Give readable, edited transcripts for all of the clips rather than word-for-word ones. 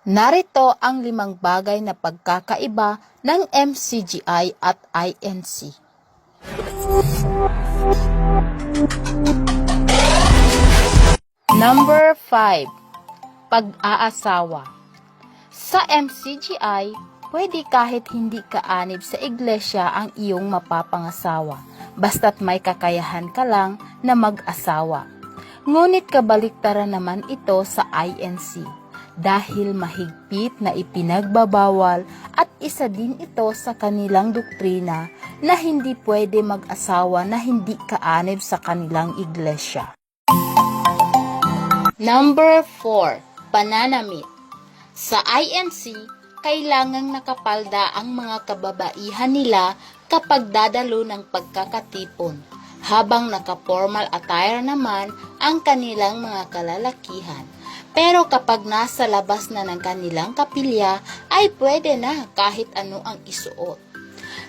Narito ang 5 bagay na pagkakaiba ng MCGI at INC. Number 5. Pag-aasawa. Sa MCGI, pwede kahit hindi kaanib sa iglesia ang iyong mapapangasawa, basta't may kakayahan ka lang na mag-asawa. Ngunit kabaliktaran naman ito sa INC. Dahil mahigpit na ipinagbabawal at isa din ito sa kanilang doktrina na hindi pwede mag-asawa na hindi kaanib sa kanilang iglesia. Number 4. Pananamit. Sa INC, kailangang nakapalda ang mga kababaihan nila kapag dadalo ng pagkakatipon, habang naka-formal attire naman ang kanilang mga kalalakihan. Pero kapag nasa labas na ng kanilang kapilya, ay pwede na kahit ano ang isuot.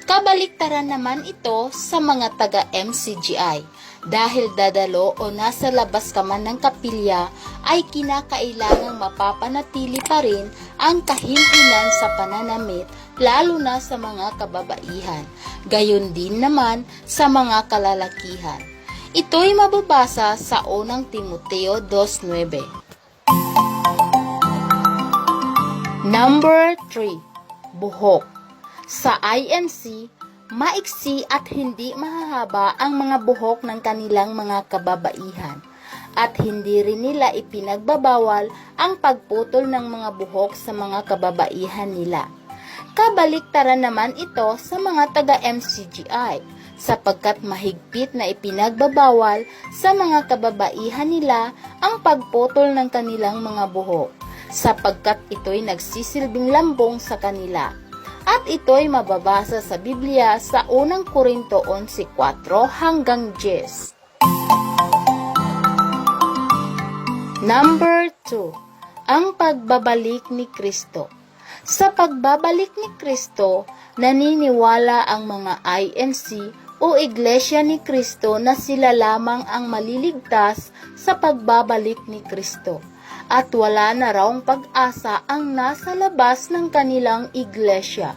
Kabaliktaran naman ito sa mga taga-MCGI. Dahil dadalo o nasa labas ka man ng kapilya, ay kinakailangang mapapanatili pa rin ang kahinhinan sa pananamit, lalo na sa mga kababaihan. Gayon din naman sa mga kalalakihan. Ito'y mababasa sa unang Timoteo 2:9. Number 3. Buhok. Sa INC, maiksi at hindi mahahaba ang mga buhok ng kanilang mga kababaihan at hindi rin nila ipinagbabawal ang pagputol ng mga buhok sa mga kababaihan nila. Kabaliktaran naman ito sa mga taga-MCGI sapagkat mahigpit na ipinagbabawal sa mga kababaihan nila ang pagputol ng kanilang mga buhok sapagkat ito'y nagsisilbing lambong sa kanila. At ito'y mababasa sa Biblia sa unang Korinto 11:4 hanggang 10. Number 2. Ang pagbabalik ni Kristo. Sa pagbabalik ni Kristo, naniniwala ang mga INC o Iglesia ni Kristo na sila lamang ang maliligtas sa pagbabalik ni Kristo. At wala na rawng pag-asa ang nasa labas ng kanilang iglesia.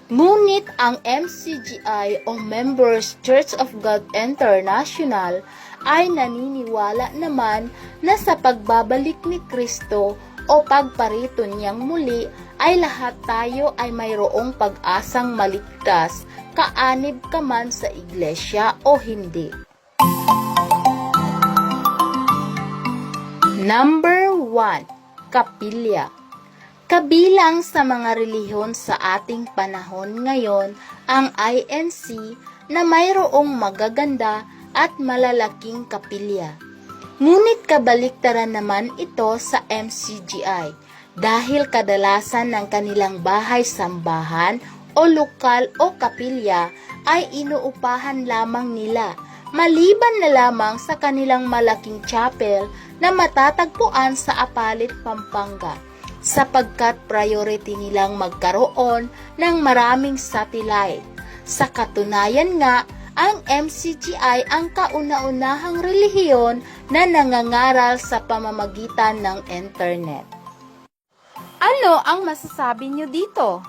Ngunit ang MCGI o Members Church of God International ay naniniwala naman na sa pagbabalik ni Kristo o pagparito niyang muli ay lahat tayo ay mayroong pag-asang maligtas, kaanib ka man sa iglesia o hindi. Number 1. Kapilya. Kabilang sa mga relihiyon sa ating panahon ngayon ang INC na mayroong magaganda at malalaking kapilya. Ngunit kabaliktaran naman ito sa MCGI dahil kadalasan ng kanilang bahay-sambahan o lokal o kapilya ay inuupahan lamang nila, maliban na lamang sa kanilang malaking chapel na matatagpuan sa Apalit, Pampanga, sapagkat priority nilang magkaroon ng maraming satellite. Sa katunayan nga, ang MCGI ang kauna-unahang relihiyon na nangangaral sa pamamagitan ng internet. Ano ang masasabi nyo dito?